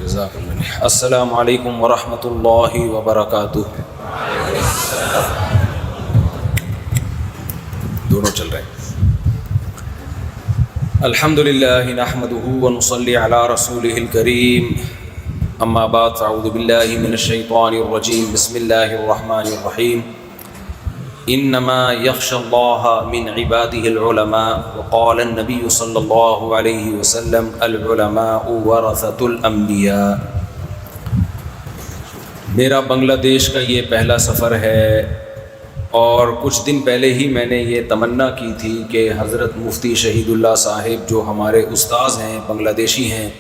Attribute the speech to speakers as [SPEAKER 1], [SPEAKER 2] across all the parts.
[SPEAKER 1] جزاک اللہ۔ السلام علیکم ورحمۃ اللہ وبرکاتہ۔ دونوں چل رہے ہیں۔ الحمد للہ نحمدہ ونصلی علی رسولہ الکریم، اما بعد فاعوذ باللہ من الشیطان الرجیم، بسم اللہ الرحمن الرحیم۔ انما یخشی اللہ من عبادہ العلماء، وقال النبی صلی اللہ علیہ وسلم العلماء ورثۃ الانبیاء۔ میرا بنگلہ دیش کا یہ پہلا سفر ہے، اور کچھ دن پہلے ہی میں نے یہ تمنا کی تھی کہ حضرت مفتی شہید اللہ صاحب جو ہمارے استاذ ہیں، بنگلہ دیشی ہیں،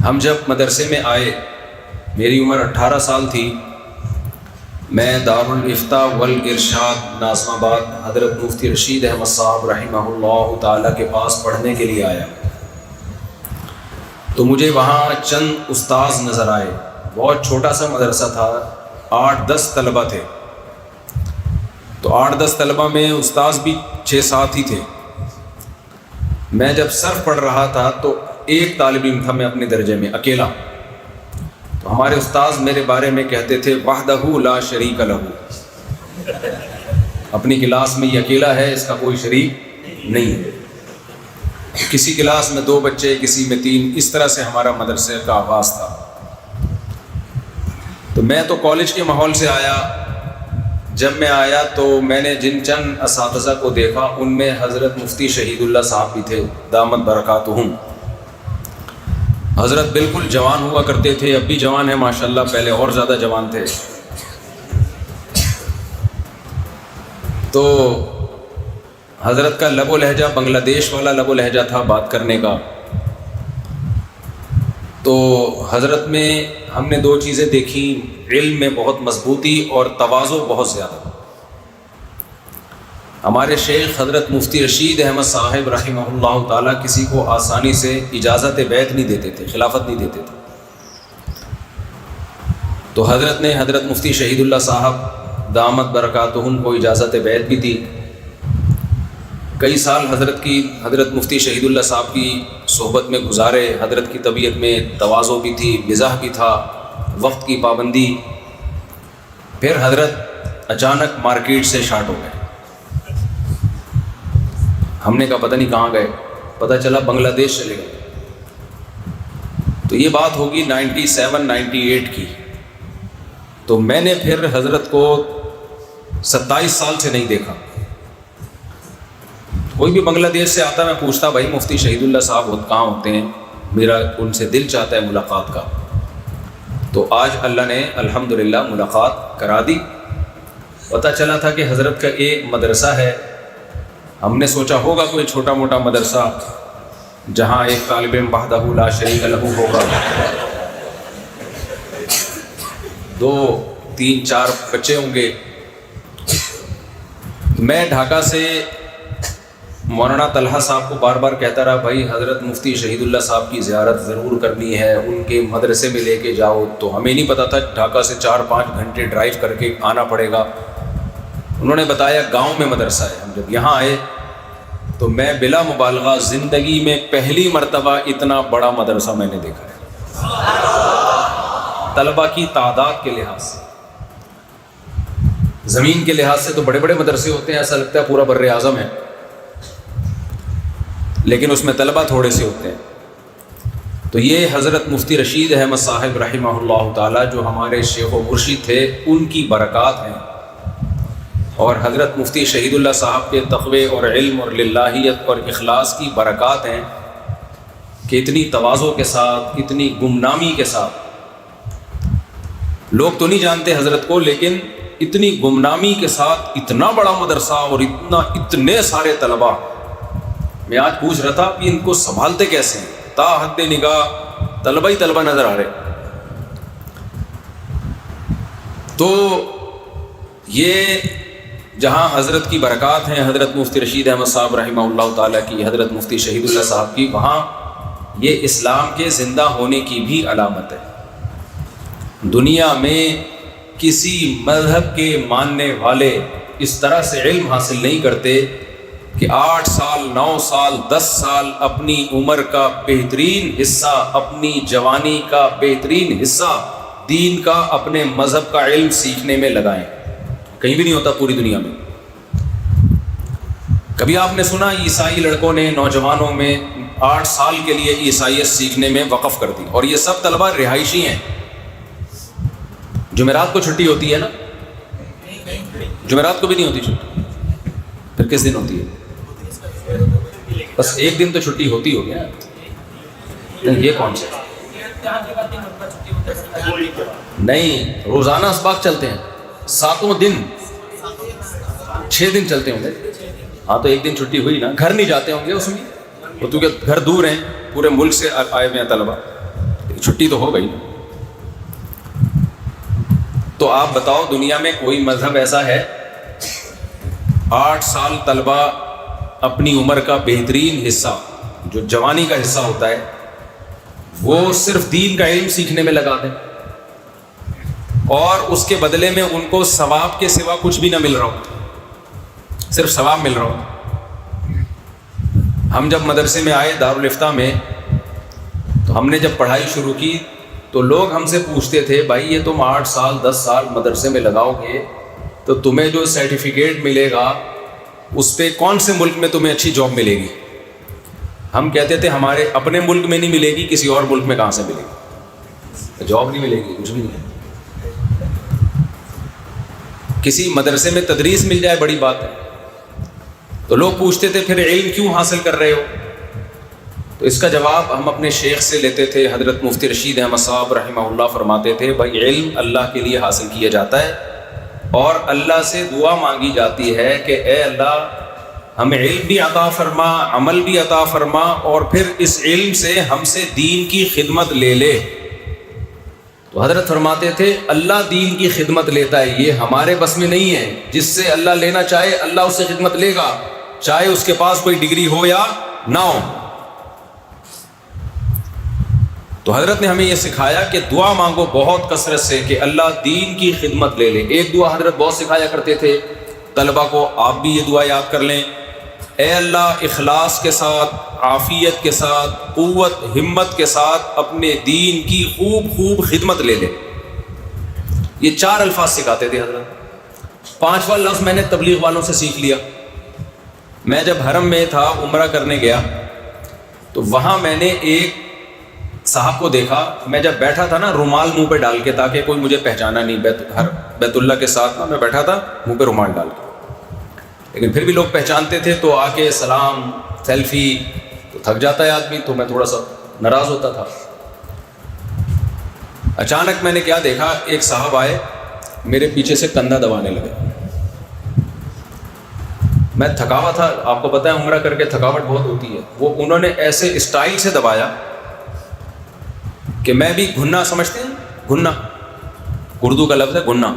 [SPEAKER 1] ہم جب مدرسے میں آئے، میری عمر 18 سال تھی، میں دارالافتاء والارشاد ناظم آباد حضرت مفتی رشید احمد صاحب رحمہ اللہ تعالیٰ کے پاس پڑھنے کے لیے آیا، تو مجھے وہاں چند استاذ نظر آئے۔ بہت چھوٹا سا مدرسہ تھا، 8-10 طلبہ تھے، تو 8-10 طلبہ میں استاذ بھی 6-7 ہی تھے۔ میں جب صرف پڑھ رہا تھا تو ایک طالب علم تھا، میں اپنے درجے میں اکیلا، تو ہمارے استاذ میرے بارے میں کہتے تھے وحدہ لا شریک لہ، اپنی کلاس میں یہ اکیلا ہے، اس کا کوئی شریک نہیں ہے۔ کسی کلاس میں 2 بچے، کسی میں 3، اس طرح سے ہمارا مدرسے کا آغاز تھا۔ تو میں تو کالج کے ماحول سے آیا، جب میں آیا تو میں نے جن چند اساتذہ کو دیکھا ان میں حضرت مفتی شہید اللہ صاحب بھی تھے دامت برکاتہم۔ حضرت بالکل جوان ہوا کرتے تھے، اب بھی جوان ہیں ماشاءاللہ، پہلے اور زیادہ جوان تھے۔ تو حضرت کا لب و لہجہ بنگلہ دیش والا لب و لہجہ تھا بات کرنے کا۔ تو حضرت میں ہم نے 2 چیزیں دیکھیں، علم میں بہت مضبوطی اور تواضع بہت زیادہ۔ ہمارے شیخ حضرت مفتی رشید احمد صاحب رحمہ اللہ تعالیٰ کسی کو آسانی سے اجازت بیعت نہیں دیتے تھے، خلافت نہیں دیتے تھے۔ تو حضرت نے حضرت مفتی شہید اللہ صاحب دامت برکاتہم کو اجازت بیعت بھی دی۔ کئی سال حضرت مفتی شہید اللہ صاحب کی صحبت میں گزارے۔ حضرت کی طبیعت میں تواضع بھی تھی، مزاح بھی تھا، وقت کی پابندی۔ پھر حضرت اچانک مارکیٹ سے شارٹ ہو گئے۔ ہم نے کہا پتہ نہیں کہاں گئے، پتہ چلا بنگلہ دیش چلے گئے۔ تو یہ بات ہوگی 97-98 کی۔ تو میں نے پھر حضرت کو 27 سال سے نہیں دیکھا۔ کوئی بھی بنگلہ دیش سے آتا میں پوچھتا بھائی مفتی شہید اللہ صاحب کہاں ہوتے ہیں، میرا ان سے دل چاہتا ہے ملاقات کا۔ تو آج اللہ نے الحمدللہ ملاقات کرا دی۔ پتہ چلا تھا کہ حضرت کا ایک مدرسہ ہے، ہم نے سوچا ہوگا کوئی چھوٹا موٹا مدرسہ جہاں ایک طالب علم وحدہ لا شریک لہ ہوگا، 2-3-4 بچے ہوں گے۔ میں ڈھاکہ سے مولانا طلحہ صاحب کو بار بار کہتا رہا بھائی حضرت مفتی شہید اللہ صاحب کی زیارت ضرور کرنی ہے، ان کے مدرسے میں لے کے جاؤ۔ تو ہمیں نہیں پتہ تھا ڈھاکہ سے 4-5 گھنٹے ڈرائیو کر کے آنا پڑے گا۔ انہوں نے بتایا گاؤں میں مدرسہ ہے۔ ہم جب یہاں آئے تو میں بلا مبالغہ زندگی میں پہلی مرتبہ اتنا بڑا مدرسہ میں نے دیکھا ہے، طلبہ کی تعداد کے لحاظ سے۔ زمین کے لحاظ سے تو بڑے بڑے مدرسے ہوتے ہیں، ایسا لگتا ہے پورا بر اعظم ہے، لیکن اس میں طلبہ تھوڑے سے ہوتے ہیں۔ تو یہ حضرت مفتی رشید احمد صاحب رحمہ اللہ تعالیٰ جو ہمارے شیخ و مرشد تھے، ان کی برکات ہیں، اور حضرت مفتی شہید اللہ صاحب کے تقوی اور علم اور للہیت اور اخلاص کی برکات ہیں کہ اتنی تواضع کے ساتھ، اتنی گمنامی کے ساتھ، لوگ تو نہیں جانتے حضرت کو، لیکن اتنی گمنامی کے ساتھ اتنا بڑا مدرسہ اور اتنے سارے طلبہ۔ میں آج پوچھ رہا تھا کہ ان کو سنبھالتے کیسے ہیں، تا حد نگاہ طلبہ ہی طلبہ نظر آ رہے۔ تو یہ جہاں حضرت کی برکات ہیں، حضرت مفتی رشید احمد صاحب رحمہ اللہ تعالیٰ کی، حضرت مفتی شہید اللہ صاحب کی، وہاں یہ اسلام کے زندہ ہونے کی بھی علامت ہے۔ دنیا میں کسی مذہب کے ماننے والے اس طرح سے علم حاصل نہیں کرتے کہ 8 سال 9 سال 10 سال اپنی عمر کا بہترین حصہ، اپنی جوانی کا بہترین حصہ دین کا، اپنے مذہب کا علم سیکھنے میں لگائیں. کہیں بھی نہیں ہوتا پوری دنیا میں. کبھی آپ نے سنا عیسائی لڑکوں نے نوجوانوں میں 8 سال کے لیے عیسائیت سیکھنے میں وقف کر دی؟ اور یہ سب طلبہ رہائشی ہیں. جمعرات کو چھٹی ہوتی ہے نا؟ جمعرات کو بھی نہیں ہوتی چھٹی، پھر کس دن ہوتی ہے؟ بس ایک دن تو چھٹی ہوتی ہوگی نا. یہ کون سا؟ نہیں، روزانہ اسباق چلتے ہیں 7 دن، 6 دن چلتے ہوں گے. ہاں تو ایک دن چھٹی ہوئی نا. گھر نہیں جاتے ہوں گے اس میں، وہ تو کہ گھر دور ہیں، پورے ملک سے آئے ہوئے ہیں طلبہ، چھٹی تو ہو گئی. تو آپ بتاؤ دنیا میں کوئی مذہب ایسا ہے 8 سال طلبہ اپنی عمر کا بہترین حصہ جو جوانی کا حصہ ہوتا ہے وہ صرف دین کا علم سیکھنے میں لگا دیں اور اس کے بدلے میں ان کو ثواب کے سوا کچھ بھی نہ مل رہا ہو، صرف ثواب مل رہا ہو؟ ہم جب مدرسے میں آئے دارالفتہ میں تو ہم نے جب پڑھائی شروع کی تو لوگ ہم سے پوچھتے تھے بھائی یہ تم 8 سال 10 سال مدرسے میں لگاؤ گے تو تمہیں جو سرٹیفکیٹ ملے گا اس پہ کون سے ملک میں تمہیں اچھی جاب ملے گی؟ ہم کہتے تھے ہمارے اپنے ملک میں نہیں ملے گی، کسی اور ملک میں کہاں سے ملے گی؟ جاب نہیں ملے گی، کچھ بھی نہیں. کسی مدرسے میں تدریس مل جائے بڑی بات ہے. تو لوگ پوچھتے تھے پھر علم کیوں حاصل کر رہے ہو؟ تو اس کا جواب ہم اپنے شیخ سے لیتے تھے. حضرت مفتی رشید احمد صاحب رحمہ اللہ فرماتے تھے بھائی علم اللہ کے لیے حاصل کیا جاتا ہے اور اللہ سے دعا مانگی جاتی ہے کہ اے اللہ ہمیں علم بھی عطا فرما، عمل بھی عطا فرما اور پھر اس علم سے ہم سے دین کی خدمت لے لے. تو حضرت فرماتے تھے اللہ دین کی خدمت لیتا ہے، یہ ہمارے بس میں نہیں ہے. جس سے اللہ لینا چاہے اللہ اس سے خدمت لے گا، چاہے اس کے پاس کوئی ڈگری ہو یا نہ ہو. تو حضرت نے ہمیں یہ سکھایا کہ دعا مانگو بہت کثرت سے کہ اللہ دین کی خدمت لے لے. ایک دعا حضرت بہت سکھایا کرتے تھے طلبہ کو، آپ بھی یہ دعا یاد کر لیں، اے اللہ اخلاص کے ساتھ، عافیت کے ساتھ، قوت ہمت کے ساتھ اپنے دین کی خوب خوب خدمت لے لے. یہ 4 الفاظ سکھاتے تھے حضرت. 5واں لفظ میں نے تبلیغ والوں سے سیکھ لیا. میں جب حرم میں تھا عمرہ کرنے گیا تو وہاں میں نے ایک صاحب کو دیکھا، میں جب بیٹھا تھا نا رومال منہ پہ ڈال کے تاکہ کوئی مجھے پہچانا نہیں. بیت اللہ کے ساتھ نا میں بیٹھا تھا منہ پہ رومال ڈال کے، لیکن پھر بھی لوگ پہچانتے تھے تو آ کے سلام سیلفی، تو تھک جاتا ہے آدمی، تو میں تھوڑا سا ناراض ہوتا تھا. اچانک میں نے کیا دیکھا، ایک صاحب آئے میرے پیچھے سے کندھا دبانے لگے. میں تھکا ہوا تھا، آپ کو پتہ ہے عمرہ کر کے تھکاوٹ بہت ہوتی ہے. وہ انہوں نے ایسے اسٹائل سے دبایا کہ میں بھی گھننا، سمجھتے ہیں گھننا؟ اردو کا لفظ ہے گھننا.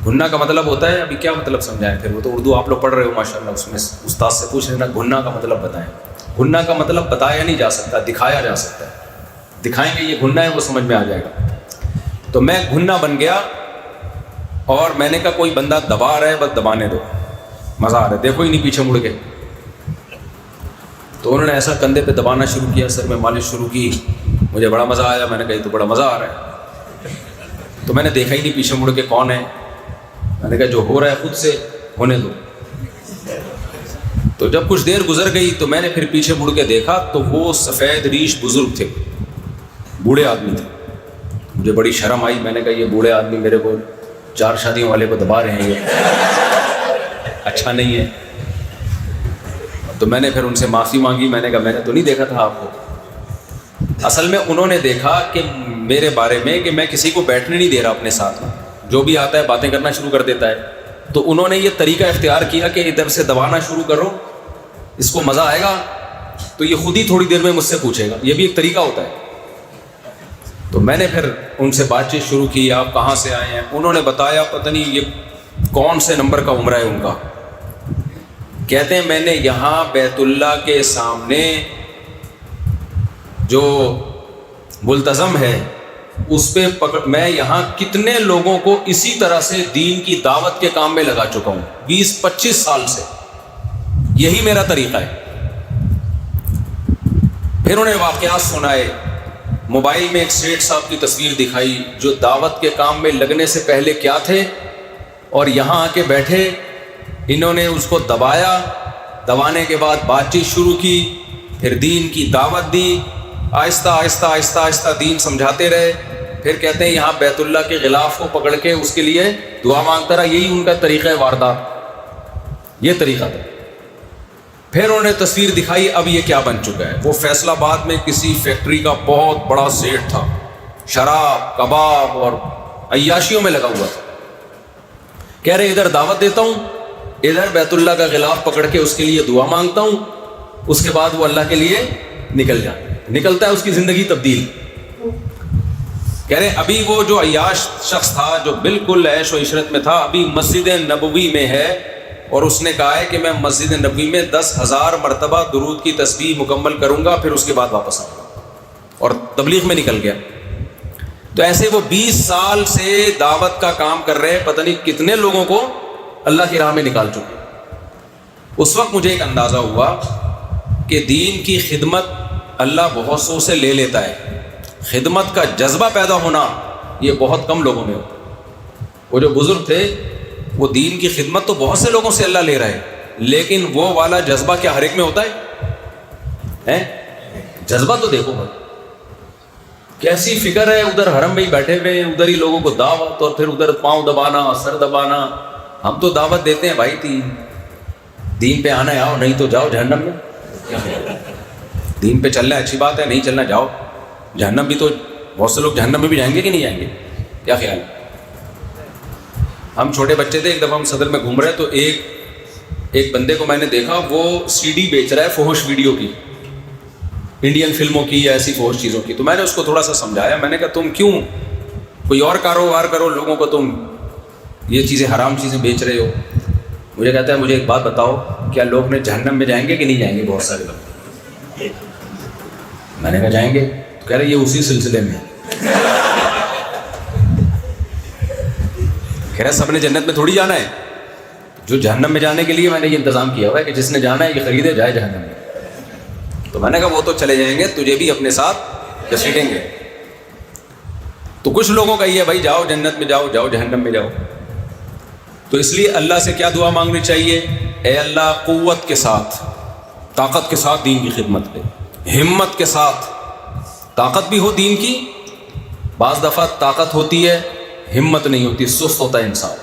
[SPEAKER 1] گھننا کا مطلب ہوتا ہے، ابھی کیا مطلب سمجھائیں؟ پھر وہ تو اردو آپ لوگ پڑھ رہے ہو ماشاءاللہ، اس میں استاد سے پوچھ لینا گھننا کا مطلب بتائیں. گھننا کا مطلب بتایا نہیں جا سکتا، دکھایا جا سکتا ہے. دکھائیں گے یہ گھننا ہے وہ سمجھ میں آ جائے گا. تو میں گھننا بن گیا اور میں نے کہا کوئی بندہ دبا رہا ہے بس دبانے دو، مزہ آ رہا ہے، دیکھو ہی نہیں پیچھے مڑ کے. تو انہوں نے ایسا کندھے پہ دبانا شروع کیا، سر میں مالش شروع کی، مجھے بڑا مزہ آیا. میں نے کہا یہ تو بڑا مزہ آ رہا ہے. تو میں نے دیکھا ہی نہیں پیچھے مڑ کے کون ہے. میں نے کہا جو ہو رہا ہے خود سے ہونے دو. تو جب کچھ دیر گزر گئی تو میں نے پھر پیچھے مڑ کے دیکھا تو وہ سفید ریش بزرگ تھے، بوڑھے آدمی تھے. مجھے بڑی شرم آئی. میں نے کہا یہ بوڑھے آدمی میرے کو 4 شادیوں والے کو دبا رہے ہیں، یہ اچھا نہیں ہے. تو میں نے پھر ان سے معافی مانگی. میں نے کہا میں نے تو نہیں دیکھا تھا آپ کو. اصل میں انہوں نے دیکھا کہ میرے بارے میں کہ میں کسی کو بیٹھنے نہیں دے رہا اپنے ساتھ، جو بھی آتا ہے باتیں کرنا شروع کر دیتا ہے. تو انہوں نے یہ طریقہ اختیار کیا کہ ادھر سے دبانا شروع کرو، اس کو مزہ آئے گا تو یہ خود ہی تھوڑی دیر میں مجھ سے پوچھے گا. یہ بھی ایک طریقہ ہوتا ہے. تو میں نے پھر ان سے بات چیت شروع کی، آپ کہاں سے آئے ہیں؟ انہوں نے بتایا پتہ نہیں یہ کون سے نمبر کا عمرہ ہے ان کا. کہتے ہیں میں نے یہاں بیت اللہ کے سامنے جو ملتزم ہے اس پہ میں یہاں کتنے لوگوں کو اسی طرح سے دین کی دعوت کے کام میں لگا چکا ہوں 20-25 سال سے. یہی میرا طریقہ ہے۔ پھر انہیں واقعات سنائے، موبائل میں ایک سیٹھ صاحب کی تصویر دکھائی جو دعوت کے کام میں لگنے سے پہلے کیا تھے اور یہاں آ کے بیٹھے، انہوں نے اس کو دبایا، دبانے کے بعد بات چیت شروع کی، پھر دین کی دعوت دی، آہستہ آہستہ آہستہ آہستہ دین سمجھاتے رہے۔ پھر کہتے ہیں یہاں بیت اللہ کے غلاف کو پکڑ کے اس کے لیے دعا مانگتا رہا۔ یہی ان کا طریقہ واردات، یہ طریقہ تھا۔ پھر انہوں نے تصویر دکھائی، اب یہ کیا بن چکا ہے؟ وہ فیصل آباد میں کسی فیکٹری کا بہت بڑا سیٹ تھا، شراب کباب اور عیاشیوں میں لگا ہوا تھا۔ کہہ رہے ادھر دعوت دیتا ہوں، ادھر بیت اللہ کا غلاف پکڑ کے اس کے لیے دعا مانگتا ہوں، اس کے بعد وہ اللہ کے لیے نکلتا ہے، اس کی زندگی تبدیل۔ کہہ رہے ابھی وہ جو عیاش شخص تھا جو بالکل عیش و عشرت میں تھا، ابھی مسجد نبوی میں ہے اور اس نے کہا ہے کہ میں مسجد نبوی میں 10,000 مرتبہ درود کی تسبیح مکمل کروں گا، پھر اس کے بعد واپس آؤں گا، اور تبلیغ میں نکل گیا۔ تو ایسے وہ 20 سال سے دعوت کا کام کر رہے، پتہ نہیں کتنے لوگوں کو اللہ کی راہ میں نکال چکے۔ اس وقت مجھے ایک اندازہ ہوا کہ دین کی خدمت اللہ بہت سو سے لے لیتا ہے، خدمت کا جذبہ پیدا ہونا یہ بہت کم لوگوں میں ہوتا۔ وہ جو بزرگ تھے وہ دین کی خدمت تو بہت سے لوگوں سے اللہ لے رہے، لیکن وہ والا جذبہ کیا ہر ایک میں ہوتا ہے؟ جذبہ تو دیکھو بھائی کیسی فکر ہے، ادھر حرم میں ہی بیٹھے ہوئے ہیں، ادھر ہی لوگوں کو دعوت، اور پھر ادھر پاؤں دبانا، سر دبانا۔ ہم تو دعوت دیتے ہیں بھائی دین پہ آنا ہے آؤ، نہیں تو جاؤ جہنم میں۔ دین پہ چلنا ہے اچھی بات ہے، نہیں چلنا جاؤ جہنم بھی۔ تو بہت سے لوگ جہنم میں بھی جائیں گے کہ نہیں جائیں گے؟ کیا خیال ہے؟ ہم چھوٹے بچے تھے، ایک دفعہ ہم صدر میں گھوم رہے تو ایک بندے کو میں نے دیکھا، وہ سی ڈی بیچ رہا ہے فحش ویڈیو کی، انڈین فلموں کی یا ایسی فحش چیزوں کی۔ تو میں نے اس کو تھوڑا سا سمجھایا، میں نے کہا تم کیوں کوئی اور کاروبار کرو، لوگوں کو تم یہ چیزیں حرام چیزیں بیچ رہے ہو۔ مجھے کہتا ہے مجھے ایک بات بتاؤ، کیا لوگ نے جہنم میں جائیں گے کہ نہیں جائیں گے؟ بہت سارے لوگ۔ میں نے کہا جائیں گے۔ تو کہہ رہے یہ اسی سلسلے میں کہہ رہا سب نے جنت میں تھوڑی جانا ہے، جو جہنم میں جانے کے لیے میں نے یہ انتظام کیا ہوا ہے کہ جس نے جانا ہے یہ خریدے جائے جہنم میں۔ تو میں نے کہا وہ تو چلے جائیں گے، تجھے بھی اپنے ساتھ گھسیٹیں گے۔ تو کچھ لوگوں کا یہ ہے بھائی جاؤ جنت میں جاؤ، جاؤ جہنم میں جاؤ۔ تو اس لیے اللہ سے کیا دعا مانگنی چاہیے؟ اے اللہ قوت کے ساتھ، طاقت کے ساتھ دین کی خدمت پہ، ہمت کے ساتھ، طاقت بھی ہو دین کی، بعض دفعہ طاقت ہوتی ہے ہمت نہیں ہوتی، سست ہوتا ہے انسان۔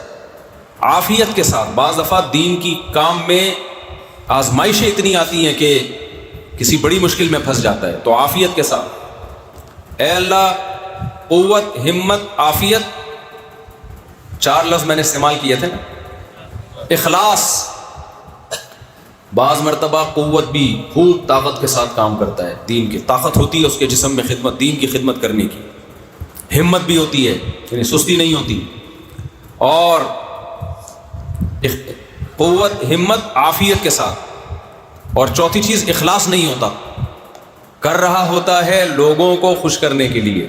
[SPEAKER 1] عافیت کے ساتھ، بعض دفعہ دین کی کام میں آزمائشیں اتنی آتی ہیں کہ کسی بڑی مشکل میں پھنس جاتا ہے، تو عافیت کے ساتھ۔ اے اللہ قوت، ہمت، عافیت، 4 لفظ میں نے استعمال کیے تھے نا۔ اخلاص، بعض مرتبہ قوت بھی خوب طاقت کے ساتھ کام کرتا ہے، دین کی طاقت ہوتی ہے اس کے جسم میں خدمت، دین کی خدمت کرنے کی، ہمت بھی ہوتی ہے یعنی سستی نہیں ہوتی، اور قوت، ہمت، عافیت کے ساتھ۔ اور چوتھی چیز اخلاص نہیں ہوتا، کر رہا ہوتا ہے لوگوں کو خوش کرنے کے لیے،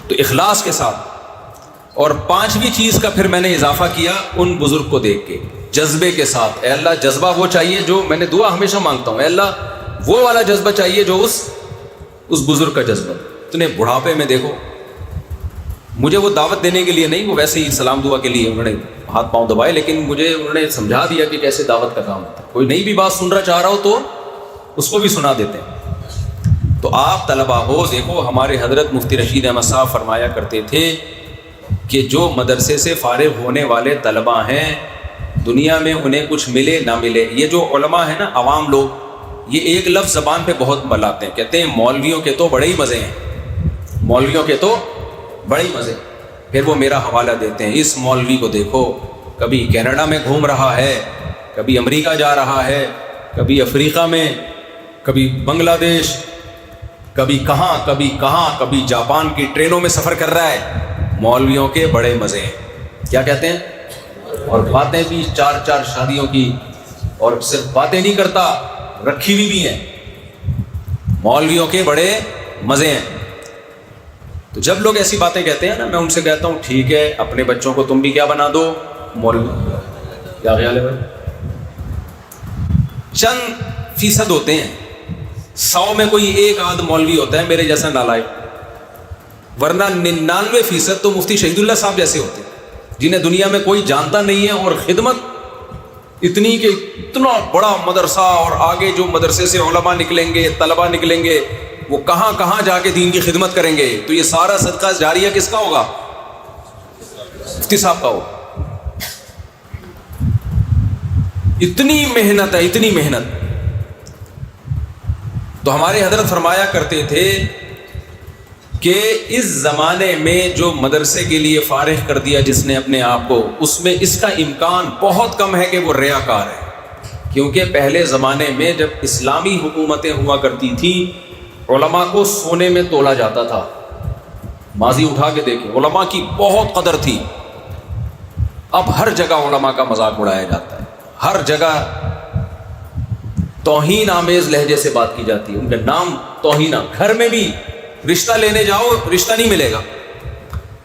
[SPEAKER 1] تو اخلاص کے ساتھ۔ اور 5ویں چیز کا پھر میں نے اضافہ کیا ان بزرگ کو دیکھ کے، جذبے کے ساتھ۔ اے اللہ جذبہ وہ چاہیے جو میں نے دعا ہمیشہ مانگتا ہوں، اے اللہ وہ والا جذبہ چاہیے جو اس بزرگ کا جذبہ۔ اتنے بڑھاپے میں دیکھو، مجھے وہ دعوت دینے کے لیے نہیں، وہ ویسے ہی سلام دعا کے لیے انہوں نے ہاتھ پاؤں دبائے، لیکن مجھے انہوں نے سمجھا دیا کہ کیسے دعوت کا کام ہوتا ہے۔ کوئی نئی بھی بات سننا چاہ رہا ہو تو اس کو بھی سنا دیتے ہیں۔ تو آپ طلبہ ہو، دیکھو ہمارے حضرت مفتی رشید احمد صاحب فرمایا کرتے تھے کہ جو مدرسے سے فارغ ہونے والے طلبہ ہیں، دنیا میں انہیں کچھ ملے نہ ملے، یہ جو علماء ہیں نا، عوام لوگ، یہ ایک لفظ زبان پہ بہت ملاتے ہیں، کہتے ہیں مولویوں کے تو بڑے ہی مزے ہیں، مولویوں کے تو بڑے ہی مزے۔ پھر وہ میرا حوالہ دیتے ہیں، اس مولوی کو دیکھو، کبھی کینیڈا میں گھوم رہا ہے، کبھی امریکہ جا رہا ہے، کبھی افریقہ میں، کبھی بنگلہ دیش، کبھی کہاں کبھی کہاں، کبھی جاپان کی ٹرینوں میں سفر کر رہا ہے۔ مولویوں کے بڑے مزے ہیں، کیا کہتے ہیں؟ اور باتیں بھی 4 شادیوں کی، اور صرف باتیں نہیں کرتا، رکھی ہوئی بھی ہیں۔ مولویوں کے بڑے مزے ہیں۔ تو جب لوگ ایسی باتیں کہتے ہیں نا، میں ان سے کہتا ہوں ٹھیک ہے، اپنے بچوں کو تم بھی کیا بنا دو؟ مولوی۔ کیا خیال ہے بھائی؟ چند فیصد ہوتے ہیں، 100 میں کوئی ایک آدھ مولوی ہوتا ہے میرے جیسا نالائق، ورنہ 99% تو مفتی شہید اللہ صاحب جیسے ہوتے ہیں جنہیں دنیا میں کوئی جانتا نہیں ہے، اور خدمت اتنی کہ اتنا بڑا مدرسہ، اور آگے جو مدرسے سے علماء نکلیں گے، طلباء نکلیں گے، وہ کہاں کہاں جا کے دین کی خدمت کریں گے. تو یہ سارا صدقہ جاریہ کس کا ہوگا؟ مفتی صاحب کا ہوگا. اتنی محنت ہے، اتنی محنت. تو ہمارے حضرت فرمایا کرتے تھے کہ اس زمانے میں جو مدرسے کے لیے فارغ کر دیا جس نے اپنے آپ کو، اس میں اس کا امکان بہت کم ہے کہ وہ ریاکار ہے. کیونکہ پہلے زمانے میں جب اسلامی حکومتیں ہوا کرتی تھی، علماء کو سونے میں تولا جاتا تھا. ماضی اٹھا کے دیکھیں، علماء کی بہت قدر تھی. اب ہر جگہ علماء کا مذاق اڑایا جاتا ہے، ہر جگہ توہین آمیز لہجے سے بات کی جاتی ہے، ان کا نام توہین. گھر میں بھی رشتہ لینے جاؤ، رشتہ نہیں ملے گا.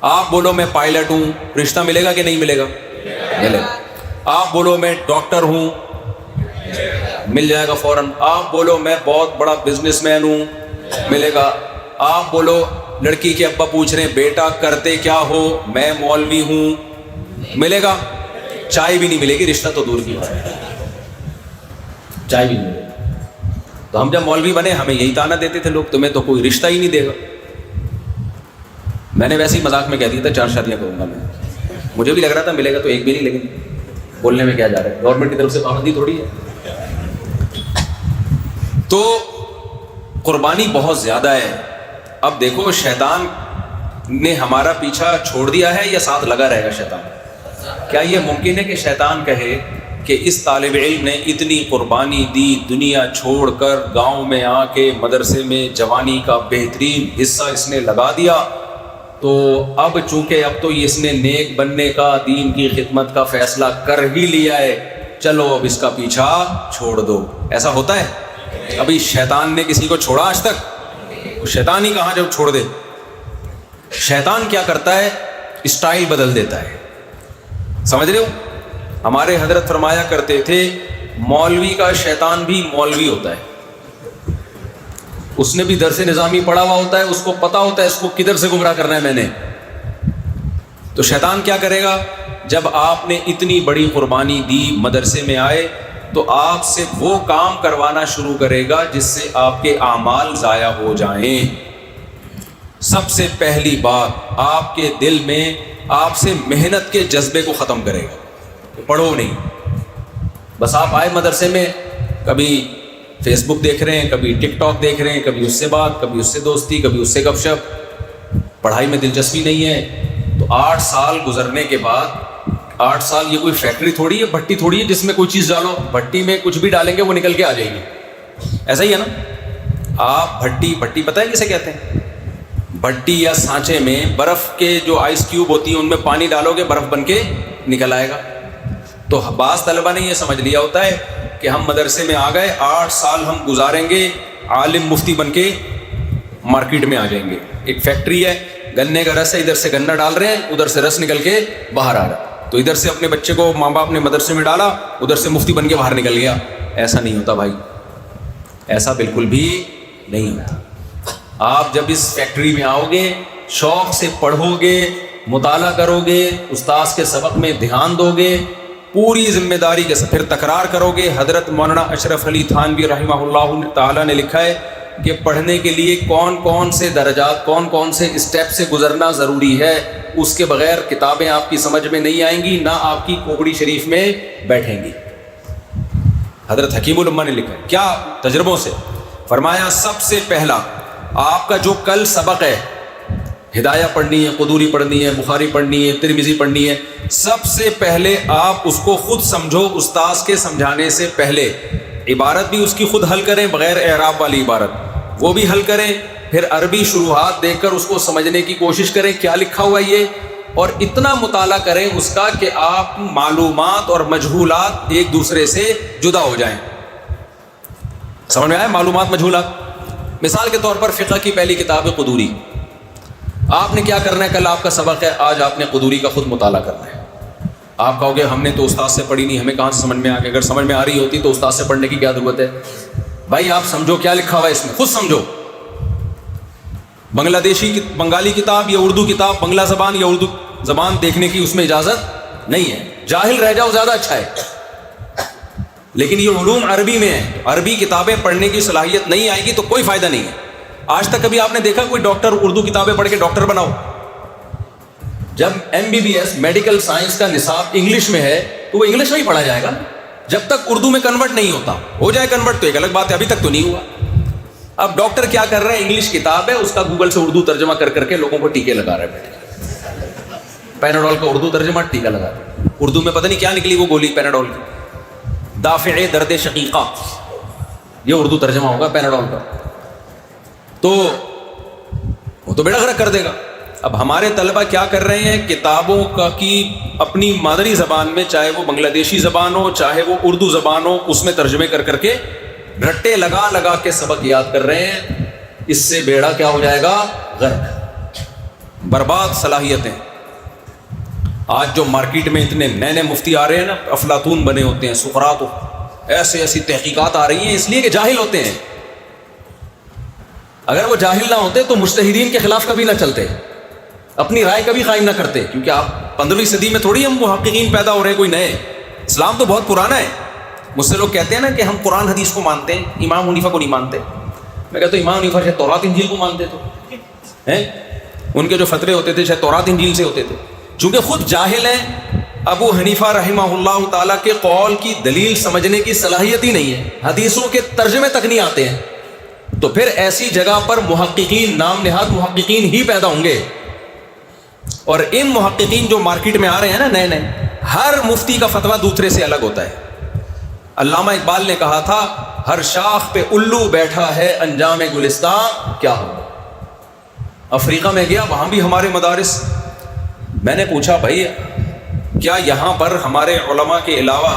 [SPEAKER 1] آپ بولو میں پائلٹ ہوں، رشتہ ملے گا کہ نہیں ملے گا؟ ملے گا. آپ بولو میں ڈاکٹر ہوں، مل جائے گا فوراً. آپ بولو میں بہت بڑا بزنس مین ہوں، ملے گا. آپ بولو لڑکی کے ابا پوچھ رہے ہیں بیٹا کرتے کیا ہو، میں مولوی ہوں، ملے گا. چائے بھی نہیں ملے گی، رشتہ تو دور کی بات ہے، چائے بھی نہیں ملے گی. تو ہم جب مولوی بنے ہمیں یہی طعنہ دیتے تھے لوگ، تمہیں تو کوئی رشتہ ہی نہیں دے گا. میں نے ویسے ہی مذاق میں کہہ دیا تھا 4 شادیاں کروں گا میں. مجھے بھی لگ رہا تھا ملے گا تو ایک بھی نہیں، لیکن بولنے میں کیا جا رہا ہے، گورنمنٹ کی طرف سے پابندی تھوڑی ہے. تو قربانی بہت زیادہ ہے. اب دیکھو شیطان نے ہمارا پیچھا چھوڑ دیا ہے یا ساتھ لگا رہے گا شیطان؟ کیا یہ ممکن ہے کہ شیطان کہے کہ اس طالب علم نے اتنی قربانی دی، دنیا چھوڑ کر گاؤں میں آ کے مدرسے میں جوانی کا بہترین حصہ اس نے لگا دیا، تو اب چونکہ اب تو اس نے نیک بننے کا، دین کی خدمت کا فیصلہ کر ہی لیا ہے، چلو اب اس کا پیچھا چھوڑ دو. ایسا ہوتا ہے؟ ابھی شیطان نے کسی کو چھوڑا آج تک؟ شیطان ہی کہاں جب چھوڑ دے. شیطان کیا کرتا ہے؟ اسٹائل بدل دیتا ہے. سمجھ رہے ہو؟ ہمارے حضرت فرمایا کرتے تھے مولوی کا شیطان بھی مولوی ہوتا ہے. اس نے بھی درس نظامی پڑھا ہوا ہوتا ہے، اس کو پتا ہوتا ہے اس کو کدھر سے گمراہ کرنا ہے میں نے. تو شیطان کیا کرے گا؟ جب آپ نے اتنی بڑی قربانی دی، مدرسے میں آئے، تو آپ سے وہ کام کروانا شروع کرے گا جس سے آپ کے اعمال ضائع ہو جائیں. سب سے پہلی بات آپ کے دل میں آپ سے محنت کے جذبے کو ختم کرے گا. پڑھو نہیں، بس آپ آئے مدرسے میں، کبھی فیس بک دیکھ رہے ہیں، کبھی ٹک ٹاک دیکھ رہے ہیں، کبھی اس سے بات، کبھی اس سے دوستی، کبھی اس سے گپ شپ. پڑھائی میں دلچسپی نہیں ہے. تو 8 سال گزرنے کے بعد، 8 سال یہ کوئی فیکٹری تھوڑی ہے، بھٹی تھوڑی ہے جس میں کوئی چیز ڈالو، بھٹی میں کچھ بھی ڈالیں گے وہ نکل کے آ جائے گی. ایسا ہی ہے نا؟ آپ بھٹی پتہ ہے کسے کہتے ہیں؟ بھٹی یا سانچے میں برف کے جو آئس کیوب ہوتی ہیں ان میں پانی ڈالو گے برف بن کے نکل آئے گا. تو بعض طلبہ نے یہ سمجھ لیا ہوتا ہے کہ ہم مدرسے میں آ گئے، 8 سال ہم گزاریں گے، عالم مفتی بن کے مارکیٹ میں آ جائیں گے. ایک فیکٹری ہے، گنے کا رس ہے، ادھر سے گنا ڈال رہے ہیں، ادھر سے رس نکل کے باہر آ رہا ہے. تو ادھر سے اپنے بچے کو ماں باپ نے مدرسے میں ڈالا، ادھر سے مفتی بن کے باہر نکل گیا. ایسا نہیں ہوتا بھائی، ایسا بالکل بھی نہیں ہوتا. آپ جب اس فیکٹری میں آؤ گے، شوق سے پڑھو گے، مطالعہ کرو گے، استاذ کے سبق میں دھیان دو گے، پوری ذمہ داری کے ساتھ پھر تکرار کرو گے. حضرت مولانا اشرف علی تھانوی رحمہ اللہ تعالیٰ نے لکھا ہے کہ پڑھنے کے لیے کون کون سے درجات، کون کون سے اسٹیپ سے گزرنا ضروری ہے. اس کے بغیر کتابیں آپ کی سمجھ میں نہیں آئیں گی، نہ آپ کی کوکڑی شریف میں بیٹھیں گی. حضرت حکیم الامہ نے لکھا ہے کیا تجربوں سے. فرمایا سب سے پہلا آپ کا جو کل سبق ہے، ہدایہ پڑھنی ہے، قدوری پڑھنی ہے، بخاری پڑھنی ہے، ترمذی پڑھنی ہے، سب سے پہلے آپ اس کو خود سمجھو. استاذ کے سمجھانے سے پہلے عبارت بھی اس کی خود حل کریں، بغیر اعراب والی عبارت وہ بھی حل کریں. پھر عربی شروحات دیکھ کر اس کو سمجھنے کی کوشش کریں کیا لکھا ہوا یہ، اور اتنا مطالعہ کریں اس کا کہ آپ معلومات اور مجہولات ایک دوسرے سے جدا ہو جائیں. سمجھ میں آیا؟ معلومات مجہولات. مثال کے طور پر فقہ کی پہلی کتاب ہے قدوری. آپ نے کیا کرنا ہے؟ کل آپ کا سبق ہے، آج آپ نے قدوری کا خود مطالعہ کرنا ہے. آپ کہو گے ہم نے تو استاد سے پڑھی نہیں, ہمیں کہاں سے سمجھ میں آ گیا. اگر سمجھ میں آ رہی ہوتی تو استاد سے پڑھنے کی کیا ضرورت ہے؟ بھائی آپ سمجھو کیا لکھا ہوا ہے اس میں, خود سمجھو. بنگلہ دیشی بنگالی کتاب یا اردو کتاب بنگلہ زبان یا اردو زبان دیکھنے کی اس میں اجازت نہیں ہے. جاہل رہ جاؤ زیادہ اچھا ہے. لیکن یہ علوم عربی میں ہے, عربی کتابیں پڑھنے کی صلاحیت نہیں آئے گی تو کوئی فائدہ نہیں ہے. آج تک کبھی آپ نے دیکھا کوئی ڈاکٹر اردو کتابیں پڑھ کے ڈاکٹر بناؤ؟ جب MBBS میڈیکل سائنس کا نصاب انگلش میں ہے تو وہ انگلش میں ہی پڑھا جائے گا. جب تک اردو میں کنورٹ نہیں ہوتا. ہو جائے کنورٹ تو ایک الگ بات ہے, ابھی تک تو نہیں ہوا. اب ڈاکٹر کیا کر رہے ہیں, انگلش کتاب ہے اس کا گوگل سے اردو ترجمہ کر کر کے لوگوں کو ٹیکے لگا رہے ہیں. پیناڈول کا اردو ترجمہ ٹیکا لگا رہے ہیں. اردو میں پتہ نہیں کیا نکلی وہ گولی پیناڈول کی, دافع درد شقیقہ, یہ اردو ترجمہ ہوگا پیناڈول کا. تو وہ تو بیڑا غرق کر دے گا. اب ہمارے طلبہ کیا کر رہے ہیں, کتابوں کا کی اپنی مادری زبان میں, چاہے وہ بنگلہ دیشی زبان ہو چاہے وہ اردو زبان ہو, اس میں ترجمے کر کر کے رٹے لگا لگا کے سبق یاد کر رہے ہیں. اس سے بیڑا کیا ہو جائے گا, غرق, برباد صلاحیتیں. آج جو مارکیٹ میں اتنے نئے نئے مفتی آ رہے ہیں نا, افلاطون بنے ہوتے ہیں, سقراط, ایسے ایسی تحقیقات آ رہی ہیں اس لیے کہ جاہل ہوتے ہیں. اگر وہ جاہل نہ ہوتے تو مجتہدین کے خلاف کبھی نہ چلتے, اپنی رائے کبھی قائم نہ کرتے. کیونکہ آپ 15ویں صدی میں تھوڑی ہم محققین پیدا ہو رہے ہیں کوئی نئے. اسلام تو بہت پرانا ہے. مجھ سے لوگ کہتے ہیں نا کہ ہم قرآن حدیث کو مانتے ہیں, امام حنیفہ کو نہیں مانتے. میں کہتا ہوں امام حنیفہ شاید تورات انجیل کو مانتے تو ہیں, ان کے جو فتوے ہوتے تھے شاید تورات انجیل سے ہوتے تھے. چونکہ خود جاہل ہیں, ابو حنیفہ رحمہ اللہ تعالیٰ کے قول کی دلیل سمجھنے کی صلاحیت ہی نہیں ہے, حدیثوں کے ترجمے تک نہیں آتے ہیں. تو پھر ایسی جگہ پر محققین, نام نہاد محققین ہی پیدا ہوں گے. اور ان محققین جو مارکیٹ میں آ رہے ہیں نا نئے نئے, ہر مفتی کا فتویٰ دوسرے سے الگ ہوتا ہے. علامہ اقبال نے کہا تھا, ہر شاخ پہ الو بیٹھا ہے انجام گلستان کیا ہو. افریقہ میں گیا, وہاں بھی ہمارے مدارس. میں نے پوچھا بھائی کیا یہاں پر ہمارے علماء کے علاوہ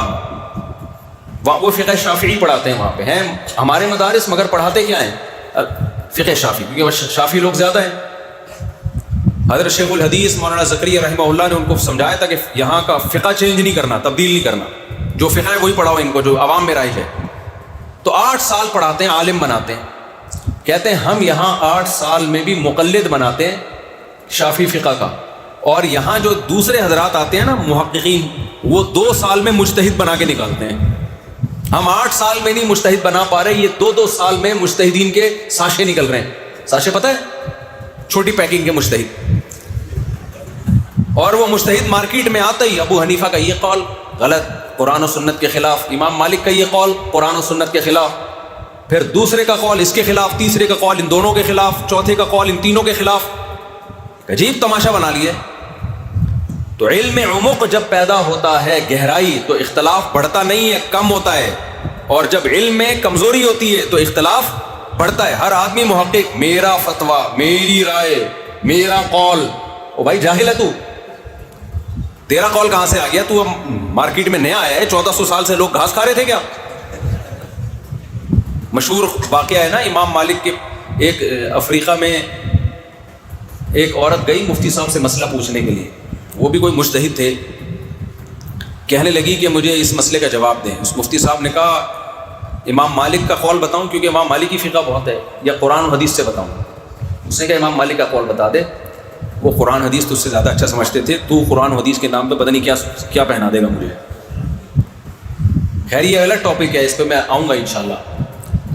[SPEAKER 1] وہ فقہ شافعی پڑھاتے ہیں؟ وہاں پہ ہیں ہمارے مدارس, مگر پڑھاتے کیا ہیں؟ فقہ شافعی, کیونکہ شافعی لوگ زیادہ ہیں. حضرت شیخ الحدیث مولانا زکریا رحمہ اللہ نے ان کو سمجھایا تھا کہ یہاں کا فقہ چینج نہیں کرنا, تبدیل نہیں کرنا, جو فقہ ہے وہی پڑھاؤ ان کو جو عوام میں رائج ہے. تو 8 سال پڑھاتے ہیں, عالم بناتے ہیں. کہتے ہیں ہم یہاں 8 سال میں بھی مقلد بناتے ہیں شافعی فقہ کا, اور یہاں جو دوسرے حضرات آتے ہیں نا محققین, وہ 2 سال میں مجتہد بنا کے نکالتے ہیں. ہم 8 سال میں نہیں مجتہد بنا پا رہے, یہ 2 سال میں مجتہدین کے ساشے نکل رہے ہیں. ساشے پتہ ہے, چھوٹی پیکنگ کے مجتہد. اور وہ مجتہد مارکیٹ میں آتا ہی ابو حنیفہ کا یہ قول غلط, قرآن و سنت کے خلاف. امام مالک کا یہ قول قرآن و سنت کے خلاف. پھر دوسرے کا قول اس کے خلاف, تیسرے کا قول ان دونوں کے خلاف, چوتھے کا قول ان تینوں کے خلاف. عجیب تماشا بنا لیا. تو علم عمق جب پیدا ہوتا ہے, گہرائی, تو اختلاف بڑھتا نہیں ہے, کم ہوتا ہے. اور جب علم میں کمزوری ہوتی ہے تو اختلاف بڑھتا ہے. ہر آدمی محقق, میرا فتویٰ, میری رائے, میرا قول. او بھائی جاہل ہے تو, تیرا قول کہاں سے آ گیا؟ تو مارکیٹ میں نیا آیا ہے, 1400 سال سے لوگ گھاس کھا رہے تھے کیا؟ مشہور واقعہ ہے نا امام مالک کے. ایک افریقہ میں ایک عورت گئی مفتی صاحب سے مسئلہ پوچھنے کے لیے, وہ بھی کوئی مجتہد تھے. کہنے لگی کہ مجھے اس مسئلے کا جواب دیں. اس مفتی صاحب نے کہا امام مالک کا قول بتاؤں, کیونکہ امام مالک کی فقہ بہت ہے, یا قرآن و حدیث سے بتاؤں؟ اس نے کہا امام مالک کا قول بتا دے. وہ قرآن حدیث تو اس سے زیادہ اچھا سمجھتے تھے, تو قرآن و حدیث کے نام پہ پتہ نہیں کیا پہنا دے گا مجھے. خیر یہ الگ ٹاپک ہے, اس پہ میں آؤں گا انشاءاللہ.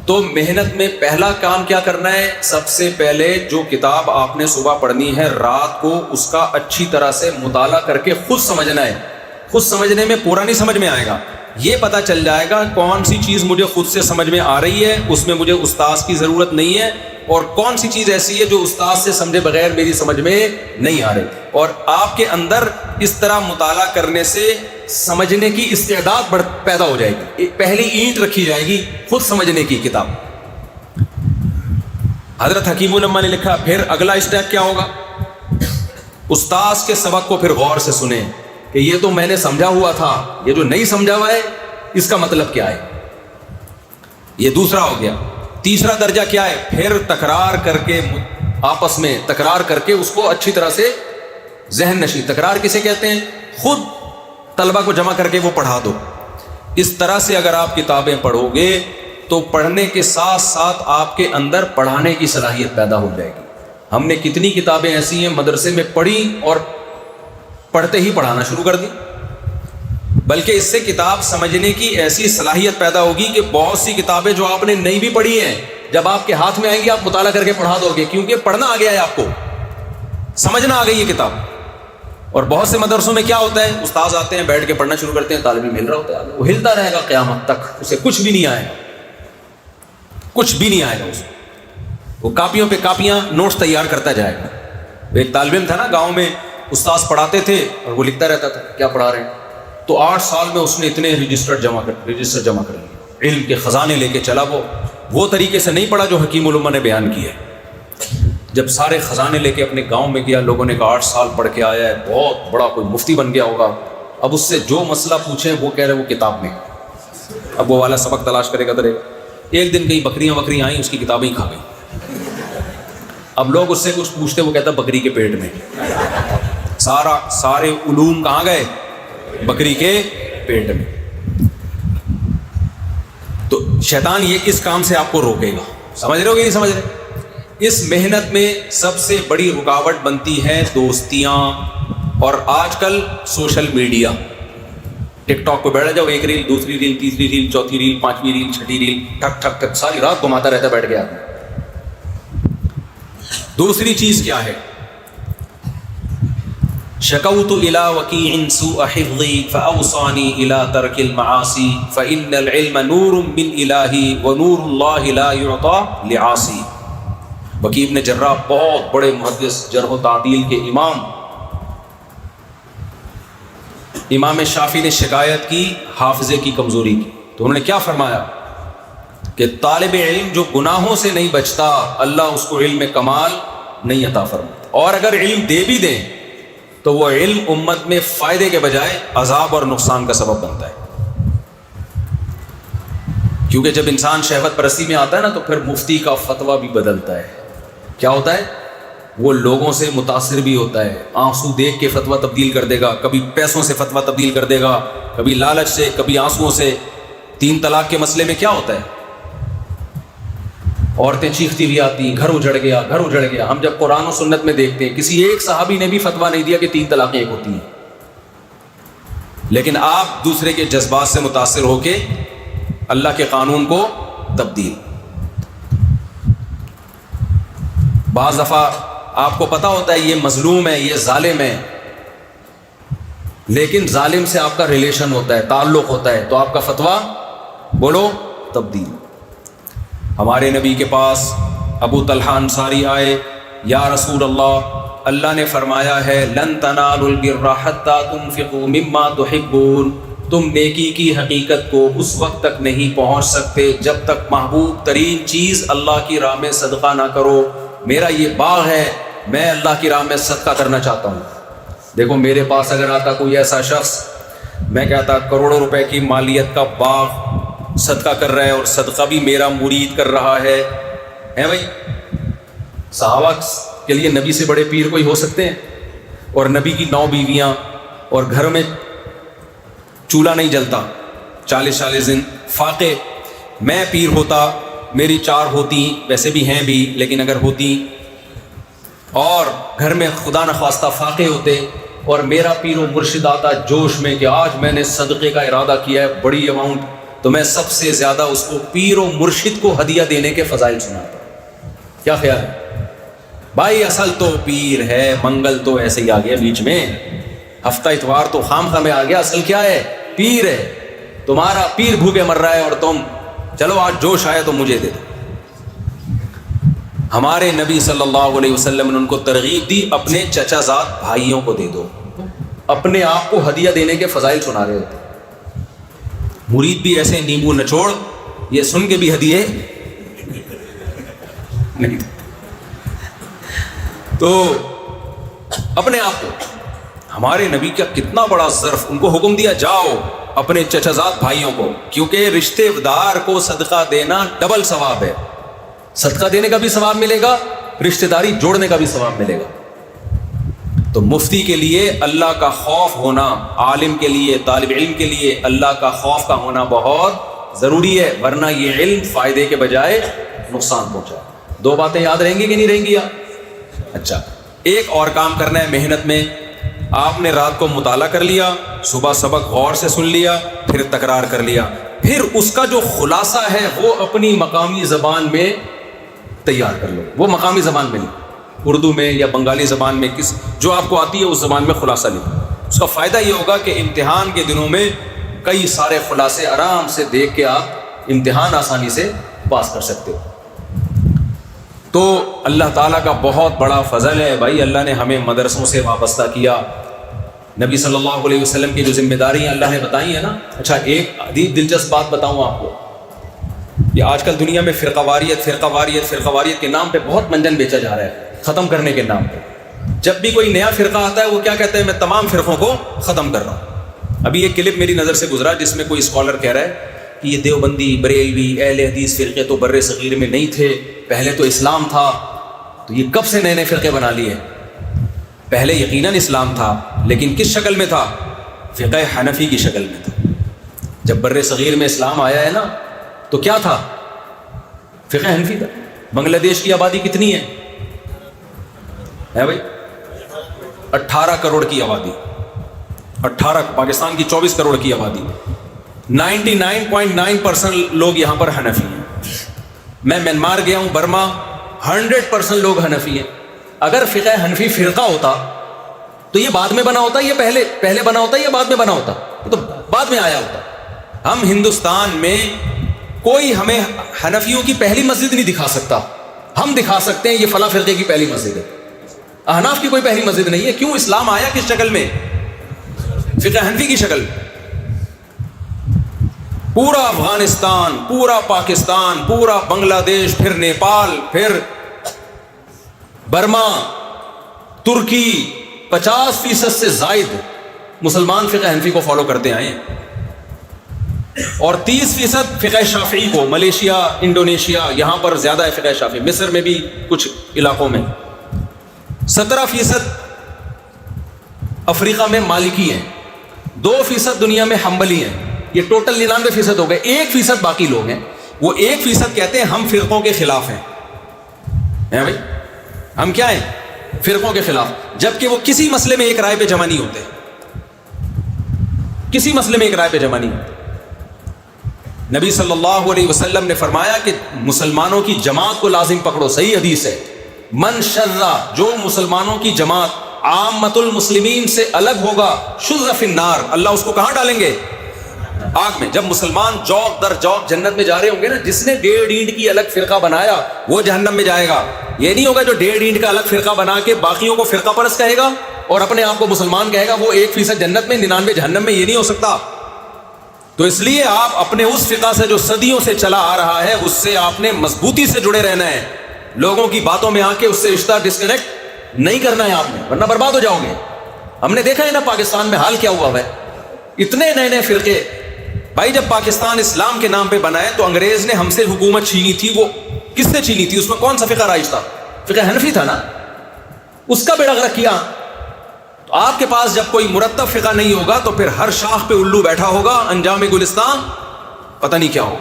[SPEAKER 1] تو محنت میں پہلا کام کیا کرنا ہے؟ سب سے پہلے جو کتاب آپ نے صبح پڑھنی ہے, رات کو اس کا اچھی طرح سے مطالعہ کر کے خود سمجھنا ہے. خود سمجھنے میں پورا نہیں سمجھ میں آئے گا. یہ پتہ چل جائے گا کون سی چیز مجھے خود سے سمجھ میں آ رہی ہے, اس میں مجھے استاذ کی ضرورت نہیں ہے, اور کون سی چیز ایسی ہے جو استاد سے سمجھے بغیر میری سمجھ میں نہیں آ رہی. اور آپ کے اندر اس طرح مطالعہ کرنے سے سمجھنے کی استعداد پیدا ہو جائے گی. پہلی اینٹ رکھی جائے گی خود سمجھنے کی کتاب. حضرت حکیم الامہ نے لکھا, پھر اگلا اسٹیپ کیا ہوگا؟ استاذ کے سبق کو پھر غور سے سنیں کہ یہ تو میں نے سمجھا ہوا تھا, یہ جو نہیں سمجھا ہوا ہے اس کا مطلب کیا ہے. یہ دوسرا ہو گیا. تیسرا درجہ کیا ہے؟ پھر تکرار کر کے, آپس میں تکرار کر کے اس کو اچھی طرح سے ذہن نشین. تکرار کسے کہتے ہیں؟ خود طلبہ کو جمع کر کے وہ پڑھا دو. اس طرح سے اگر آپ کتابیں پڑھو گے تو پڑھنے کے ساتھ ساتھ آپ کے اندر پڑھانے کی صلاحیت پیدا ہو جائے گی. ہم نے کتنی کتابیں ایسی ہیں مدرسے میں پڑھی اور پڑھتے ہی پڑھانا شروع کر دی. بلکہ اس سے کتاب سمجھنے کی ایسی صلاحیت پیدا ہوگی کہ بہت سی کتابیں جو آپ نے نہیں بھی پڑھی ہیں جب آپ کے ہاتھ میں آئیں گی آپ مطالعہ کر کے پڑھا دو گے, کیونکہ پڑھنا آ گیا ہے, آپ کو سمجھنا آ گئی یہ کتاب. اور بہت سے مدرسوں میں کیا ہوتا ہے, استاذ آتے ہیں بیٹھ کے پڑھنا شروع کرتے ہیں, طالب علم ہل رہا ہوتا ہے, وہ ہلتا رہے گا قیامت تک, اسے کچھ بھی نہیں آئے گا, کچھ بھی نہیں آئے گا اسے. وہ کاپیوں پہ کاپیاں نوٹس تیار کرتا جائے گا. ایک طالب علم تھا نا گاؤں میں, استاذ پڑھاتے تھے اور وہ لکھتا رہتا تھا کیا پڑھا رہے ہیں, تو 8 سال میں اس نے اتنے رجسٹر جمع کر لیے, علم کے خزانے لے کے چلا. وہ طریقے سے نہیں پڑھا جو حکیم الامہ نے بیان کیا ہے. جب سارے خزانے لے کے اپنے گاؤں میں گیا, لوگوں نے کہا 8 سال پڑھ کے آیا ہے, بہت بڑا کوئی مفتی بن گیا ہوگا. اب اس سے جو مسئلہ پوچھیں وہ کہہ رہے وہ کتاب میں, اب وہ والا سبق تلاش کرے گا. ایک دن کئی بکریاں آئیں, اس کی کتابیں ہی کھا گئیں. اب لوگ اس سے کچھ پوچھتے, وہ کہتا بکری کے پیٹ میں. سارے علوم کہاں گئے, بکری کے پیٹ میں. تو شیطان یہ اس کام سے آپ کو روکے گا. سمجھ رہے ہو کہ نہیں سمجھ رہے؟ اس محنت میں سب سے بڑی رکاوٹ بنتی ہے دوستیاں, اور آج کل سوشل میڈیا. ٹک ٹاک پہ بیٹھ جاؤ, ایک ریل, دوسری ریل, تیسری ریل, چوتھی ریل, 5ویں ریل, 6ٹھی ریل, ٹھک ٹھک ٹھک ساری رات گھماتا رہتا بیٹھ گیا. دوسری چیز کیا ہے, شکوت الی وکیع سوء حفظی فاوصانی الی ترک المعاصی فان العلم نور من الہی ونور اللہ لا یعطی لعاصی. وکیع بن جراح بہت بڑے محدث, جرح و تعدیل کے امام شافعی نے شکایت کی حافظے کی کمزوری کی, تو انہوں نے کیا فرمایا کہ طالب علم جو گناہوں سے نہیں بچتا اللہ اس کو علم کمال نہیں عطا فرماتا, اور اگر علم دے بھی دیں تو وہ علم امت میں فائدے کے بجائے عذاب اور نقصان کا سبب بنتا ہے. کیونکہ جب انسان شہوت پرستی میں آتا ہے نا تو پھر مفتی کا فتویٰ بھی بدلتا ہے. کیا ہوتا ہے, وہ لوگوں سے متاثر بھی ہوتا ہے, آنسو دیکھ کے فتویٰ تبدیل کر دے گا, کبھی پیسوں سے فتویٰ تبدیل کر دے گا, کبھی لالچ سے, کبھی آنسوؤں سے. 3 طلاق کے مسئلے میں کیا ہوتا ہے, عورتیں چیختی ہوئی آتی, گھر اجڑ گیا, گھر اجڑ گیا. ہم جب قرآن و سنت میں دیکھتے ہیں کسی ایک صحابی نے بھی فتویٰ نہیں دیا کہ 3 طلاقیں ایک ہوتی ہیں, لیکن آپ دوسرے کے جذبات سے متاثر ہو کے اللہ کے قانون کو تبدیل. بعض دفعہ آپ کو پتا ہوتا ہے یہ مظلوم ہے, یہ ظالم ہے, لیکن ظالم سے آپ کا ریلیشن ہوتا ہے, تعلق ہوتا ہے, تو آپ کا فتویٰ بولو تبدیل. ہمارے نبی کے پاس ابو طلحہ انصاری آئے, یا رسول اللہ, اللہ نے فرمایا ہے لن تنالوا البر حتى تنفقوا مما تحبون, تم نیکی کی حقیقت کو اس وقت تک نہیں پہنچ سکتے جب تک محبوب ترین چیز اللہ کی راہ میں صدقہ نہ کرو. میرا یہ باغ ہے, میں اللہ کی راہ میں صدقہ کرنا چاہتا ہوں. دیکھو میرے پاس اگر آتا کوئی ایسا شخص, میں کہتا کروڑوں روپے کی مالیت کا باغ صدقہ کر رہا ہے اور صدقہ بھی میرا مرید کر رہا ہے. بھائی صحابہ کے لیے نبی سے بڑے پیر کوئی ہو سکتے ہیں, اور نبی کی 9 بیویاں, اور گھر میں چولہا نہیں جلتا 40 دن فاقے. میں پیر ہوتا, میری 4 ہوتی, ویسے بھی ہیں بھی, لیکن اگر ہوتی, اور گھر میں خدا نخواستہ فاقے ہوتے, اور میرا پیر و مرشد آتا جوش میں کہ آج میں نے صدقے کا ارادہ کیا ہے بڑی اماؤنٹ, تو میں سب سے زیادہ اس کو پیر و مرشد کو ہدیہ دینے کے فضائل سناتا. کیا خیال ہے بھائی؟ اصل تو پیر ہے, منگل تو ایسے ہی آ گیا بیچ میں, ہفتہ اتوار تو خام خام میں آ گیا, اصل کیا ہے؟ پیر ہے. تمہارا پیر بھوکے مر رہا ہے اور تم چلو آج جوش آیا تو مجھے دے دو. ہمارے نبی صلی اللہ علیہ وسلم نے ان کو ترغیب دی, اپنے چچا زاد بھائیوں کو دے دو. اپنے آپ کو ہدیہ دینے کے فضائل سنا رہے ہوتے. مرید بھی ایسے نیمبو نچوڑ, یہ سن کے بھی ہدیے نہیں. تو اپنے آپ کو, ہمارے نبی کا کتنا بڑا ظرف, ان کو حکم دیا جاؤ اپنے چچازاد بھائیوں کو, کیونکہ رشتے دار کو صدقہ دینا ڈبل ثواب ہے. صدقہ دینے کا بھی ثواب ملے گا, رشتہ داری جوڑنے کا بھی ثواب ملے گا. تو مفتی کے لیے اللہ کا خوف ہونا، عالم کے لیے، طالب علم کے لیے اللہ کا خوف کا ہونا بہت ضروری ہے، ورنہ یہ علم فائدے کے بجائے نقصان پہنچائے۔ دو باتیں یاد رہیں گی کہ نہیں رہیں گی آپ؟ اچھا، ایک اور کام کرنا ہے محنت میں۔ آپ نے رات کو مطالعہ کر لیا، صبح سبق غور سے سن لیا، پھر تکرار کر لیا، پھر اس کا جو خلاصہ ہے وہ اپنی مقامی زبان میں تیار کر لو۔ وہ مقامی زبان میں نہیں، اردو میں یا بنگالی زبان میں، جو آپ کو آتی ہے اس زبان میں خلاصہ لکھو۔ اس کا فائدہ یہ ہوگا کہ امتحان کے دنوں میں کئی سارے خلاصے آرام سے دیکھ کے آپ امتحان آسانی سے پاس کر سکتے ہو۔ تو اللہ تعالیٰ کا بہت بڑا فضل ہے بھائی، اللہ نے ہمیں مدرسوں سے وابستہ کیا۔ نبی صلی اللہ علیہ وسلم کی جو ذمہ داریاں اللہ نے بتائی ہیں نا۔ اچھا، ایک دلچسپ بات بتاؤں آپ کو، یہ آج کل دنیا میں فرقہ واریت کے نام پہ بہت منجن بیچا جا رہا ہے، ختم کرنے کے نام پہ۔ جب بھی کوئی نیا فرقہ آتا ہے وہ کیا کہتے ہیں؟ میں تمام فرقوں کو ختم کر رہا ہوں۔ ابھی ایک کلپ میری نظر سے گزرا جس میں کوئی اسکالر کہہ رہا ہے کہ یہ دیوبندی، بریلوی، اہل حدیث فرقے تو بر صغیر میں نہیں تھے، پہلے تو اسلام تھا، تو یہ کب سے نئے نئے فرقے بنا لیے؟ پہلے یقیناً اسلام تھا، لیکن کس شکل میں تھا؟ فقہ حنفی کی شکل میں تھا۔ جب بر صغیر میں اسلام آیا ہے نا تو کیا تھا؟ فقہ حنفی تھا۔ بنگلہ دیش کی آبادی کتنی ہے بھائی؟ 18 کروڑ کی آبادی، 18، پاکستان کی 24 کروڑ کی آبادی، 99.9% لوگ یہاں پر حنفی ہیں۔ میں میانمار گیا ہوں، برما، 100% لوگ حنفی ہیں۔ اگر فقہ حنفی فرقہ ہوتا تو یہ بعد میں بنا ہوتا، یہ پہلے بنا ہوتا، یا بعد میں بنا ہوتا؟ یہ تو بعد میں آیا ہوتا۔ ہم ہندوستان میں کوئی ہمیں حنفیوں کی پہلی مسجد نہیں دکھا سکتا، ہم دکھا سکتے ہیں یہ فلاں فرقے کی پہلی مسجد ہے۔ احناف کی کوئی پہلی مسجد نہیں ہے۔ کیوں؟ اسلام آیا کس شکل میں؟ فقہ حنفی کی شکل۔ پورا افغانستان، پورا پاکستان، پورا بنگلہ دیش، پھر نیپال، پھر برما، ترکی، 50% سے زائد مسلمان فقہ حنفی کو فالو کرتے آئے ہیں، اور 30% فقہ شافعی کو۔ ملیشیا، انڈونیشیا، یہاں پر زیادہ ہے فقہ شافعی، مصر میں بھی کچھ علاقوں میں۔ 17% افریقہ میں مالکی ہیں، 2% دنیا میں حنبلی ہیں۔ یہ ٹوٹل 99% ہو گئے۔ 1% باقی لوگ ہیں، وہ 1% کہتے ہیں ہم فرقوں کے خلاف ہیں بھائی، ہم کیا ہیں؟ فرقوں کے خلاف، جبکہ وہ کسی مسئلے میں ایک رائے پہ جمع نہیں ہوتے، کسی مسئلے میں ایک رائے پہ جمع نہیں ہوتے۔ نبی صلی اللہ علیہ وسلم نے فرمایا کہ مسلمانوں کی جماعت کو لازم پکڑو، صحیح حدیث ہے، من شذ، جو مسلمانوں کی جماعت عامت المسلمین سے الگ ہوگا، شذ فی النار، اللہ اس کو کہاں ڈالیں گے؟ آگ میں۔ جب مسلمان جوق در جوق جنت میں جا رہے ہوں گے نا، جس نے 1.5 اینٹ کی الگ فرقہ بنایا وہ جہنم میں جائے گا۔ یہ نہیں ہوگا جو 1.5 اینٹ کا الگ فرقہ بنا کے باقیوں کو فرقہ پرست کہے گا اور اپنے آپ کو مسلمان کہے گا، وہ 1% جنت میں، 99 جہنم میں۔ یہ نہیں ہو سکتا۔ تو اس لیے آپ اپنے اس فقہ سے جو صدیوں سے چلا آ رہا ہے اس سے آپ نے مضبوطی سے جڑے رہنا ہے، لوگوں کی باتوں میں آ کے اس سے رشتہ ڈسکنیکٹ نہیں کرنا ہے آپ نے، ورنہ برباد ہو جاؤ گے۔ ہم نے دیکھا ہے نا پاکستان میں حال کیا ہوا ہے، اتنے نئے نئے فرقے۔ بھائی جب پاکستان اسلام کے نام پہ بنا ہے تو انگریز نے ہم سے حکومت چھینی تھی، وہ کس سے چھینی تھی؟ اس میں کون سا فقہ رائج تھا؟ فقہ حنفی تھا نا، اس کا بیڑا غرق کیا۔ تو آپ کے پاس جب کوئی مرتب فقہ نہیں ہوگا تو پھر ہر شاخ پہ الو بیٹھا ہوگا، انجام گلستان پتہ نہیں کیا ہو۔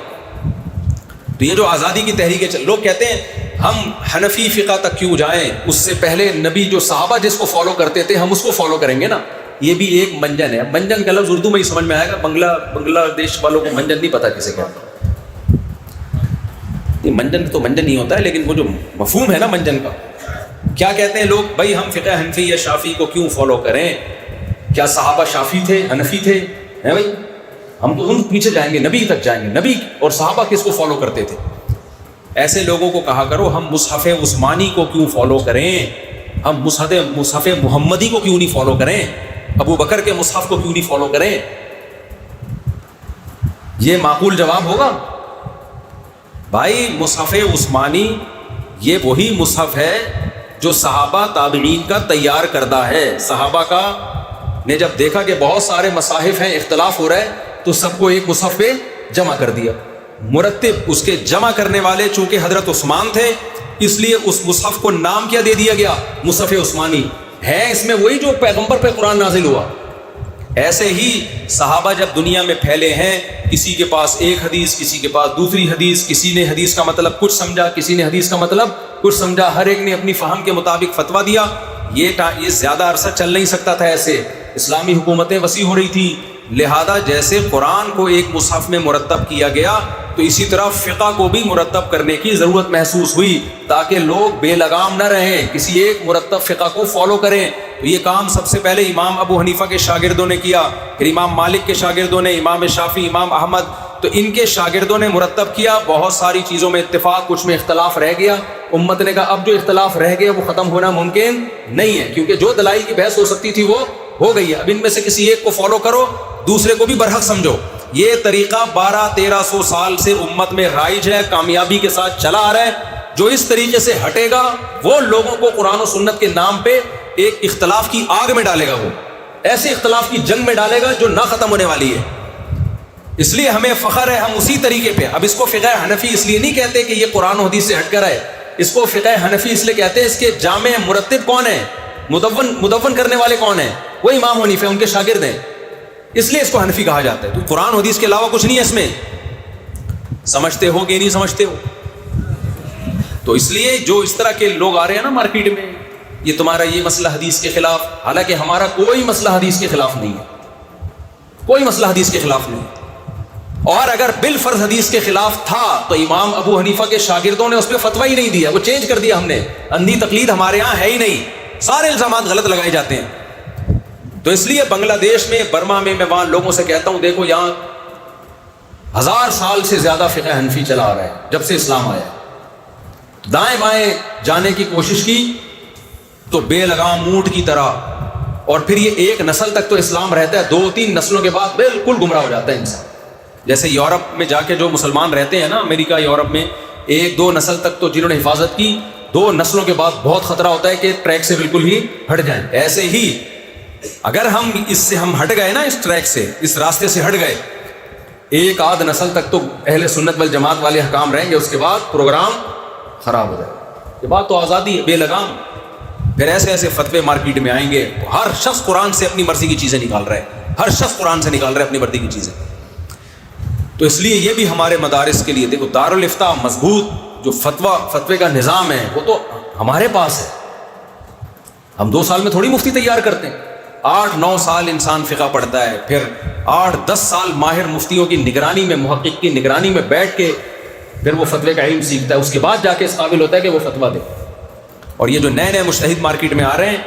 [SPEAKER 1] تو یہ جو آزادی کی تحریک ہے، لوگ کہتے ہیں ہم حنفی فقہ تک کیوں جائیں، اس سے پہلے نبی جو صحابہ جس کو فالو کرتے تھے ہم اس کو فالو کریں گے نا۔ یہ بھی ایک منجن ہے۔ منجن کا لفظ اردو میں ہی سمجھ میں آئے گا، بنگلہ دیش والوں کو منجن نہیں پتا کسے کہتے ہیں۔ منجن تو منجن نہیں ہوتا ہے، لیکن وہ جو مفہوم ہے نا منجن کا، کیا کہتے ہیں لوگ؟ بھائی ہم فقہ حنفی یا شافعی کو کیوں فالو کریں؟ کیا صحابہ شافعی تھے، حنفی تھے؟ ہیں بھائی، ہم تو ان پیچھے جائیں گے، نبی تک جائیں گے۔ نبی اور صحابہ کس کو فالو کرتے تھے؟ ایسے لوگوں کو کہا کرو ہم مصحف عثمانی کو کیوں فالو کریں، ہم مصحف محمدی کو کیوں نہیں فالو کریں، ابو بکر کے مصحف کو کیوں نہیں فالو کریں؟ یہ معقول جواب ہوگا؟ بھائی مصحف عثمانی یہ وہی مصحف ہے جو صحابہ تابعین کا تیار کردہ ہے۔ صحابہ کا نے جب دیکھا کہ بہت سارے مصاحف ہیں، اختلاف ہو رہا ہے، تو سب کو ایک مصحف پہ جمع کر دیا۔ مرتب اس کے جمع کرنے والے چونکہ حضرت عثمان تھے، اس لیے اس مصحف کو نام کیا دے دیا گیا؟ مصحف عثمانی۔ ہے اس میں وہی جو پیغمبر پہ قرآن نازل ہوا. ایسے ہی صحابہ جب دنیا میں پھیلے ہیں، کسی کے پاس ایک حدیث، کسی کے پاس دوسری حدیث، کسی نے حدیث کا مطلب کچھ سمجھا، کسی نے حدیث کا مطلب کچھ سمجھا، ہر ایک نے اپنی فہم کے مطابق فتویٰ دیا. یہ زیادہ عرصہ چل نہیں سکتا تھا. ایسے اسلامی حکومتیں وسیع ہو رہی تھی، لہذا جیسے قرآن کو ایک مصحف میں مرتب کیا گیا تو اسی طرح فقہ کو بھی مرتب کرنے کی ضرورت محسوس ہوئی تاکہ لوگ بے لگام نہ رہیں، کسی ایک مرتب فقہ کو فالو کریں. تو یہ کام سب سے پہلے امام ابو حنیفہ کے شاگردوں نے کیا، پھر امام مالک کے شاگردوں نے، امام شافعی، امام احمد، تو ان کے شاگردوں نے مرتب کیا. بہت ساری چیزوں میں اتفاق، کچھ میں اختلاف رہ گیا. امت نے کہا اب جو اختلاف رہ گیا وہ ختم ہونا ممکن نہیں ہے، کیونکہ جو دلائل کی بحث ہو سکتی تھی وہ ہو گئی ہے. اب ان میں سے کسی ایک کو فالو کرو، دوسرے کو بھی برحق سمجھو. یہ طریقہ 1200-1300 سال سے امت میں رائج ہے، کامیابی کے ساتھ چلا آ رہا ہے. جو اس طریقے سے ہٹے گا وہ لوگوں کو قرآن و سنت کے نام پہ ایک اختلاف کی آگ میں ڈالے گا، وہ ایسے اختلاف کی جنگ میں ڈالے گا جو نہ ختم ہونے والی ہے. اس لیے ہمیں فخر ہے ہم اسی طریقے پہ. اب اس کو فقہ حنفی اس لیے نہیں کہتے کہ یہ قرآن و حدیث سے ہٹ کر ہے، اس کو فقہ حنفی اس لیے کہتے ہیں اس کے جامع مرتب کون ہیں، مدون کرنے والے کون ہیں، وہ امام حنیفہ ان کے شاگرد ہیں، اس لیے اس کو حنفی کہا جاتا ہے. تو قرآن و حدیث کے علاوہ کچھ نہیں ہے اس میں. سمجھتے ہو کہ نہیں سمجھتے ہو؟ تو اس لیے جو اس طرح کے لوگ آ رہے ہیں نا مارکیٹ میں، یہ تمہارا یہ مسئلہ حدیث کے خلاف، حالانکہ ہمارا کوئی مسئلہ حدیث کے خلاف نہیں ہے، کوئی مسئلہ حدیث کے خلاف نہیں. اور اگر بالفرض حدیث کے خلاف تھا تو امام ابو حنیفہ کے شاگردوں نے اس پہ فتویٰ ہی نہیں دیا، وہ چینج کر دیا ہم نے. اندھی تقلید ہمارے ہاں ہے ہی نہیں، سارے الزامات غلط لگائے جاتے ہیں. تو اس لیے بنگلہ دیش میں، برما میں، میں وہاں لوگوں سے کہتا ہوں دیکھو یہاں 1000 سال سے زیادہ فقہ حنفی چلا آ رہا ہے جب سے اسلام آیا. دائیں بائیں جانے کی کوشش کی تو بے لگام اونٹ کی طرح، اور پھر یہ ایک نسل تک تو اسلام رہتا ہے، 2-3 نسلوں کے بعد بالکل گمراہ ہو جاتا ہے انسان. جیسے یورپ میں جا کے جو مسلمان رہتے ہیں نا، امریکہ، یورپ میں 1-2 نسل تک تو جنہوں نے حفاظت کی، 2 نسلوں کے بعد بہت خطرہ ہوتا ہے کہ ٹریک سے بالکل ہی ہٹ جائیں. ایسے ہی اگر اس سے ہم ہٹ گئے نا، اس ٹریک سے، اس راستے سے ہٹ گئے، 1 نسل تک تو اہل سنت والجماعت والے حکام رہیں گے، اس کے بعد پروگرام خراب ہو جائے. یہ بات تو آزادی ہے، بے لگام. پھر ایسے ایسے فتوے مارکیٹ میں آئیں گے. ہر شخص قرآن سے اپنی مرضی کی چیزیں نکال رہا ہے، ہر شخص قرآن سے نکال رہا ہے اپنی مرضی کی چیزیں. تو اس لیے یہ بھی ہمارے مدارس کے لیے دیکھو، دارالافتاء مضبوط جو فتوے کا نظام ہے وہ تو ہمارے پاس ہے. ہم 2 سال میں تھوڑی مفتی تیار کرتے ہیں، 8-9 سال انسان فقہ پڑھتا ہے، پھر 8-10 سال ماہر مفتیوں کی نگرانی میں، محقق کی نگرانی میں بیٹھ کے پھر وہ فتوے کا علم سیکھتا ہے، اس کے بعد جا کے اس قابل ہوتا ہے کہ وہ فتویٰ دے. اور یہ جو نئے مجتہد مارکیٹ میں آ رہے ہیں،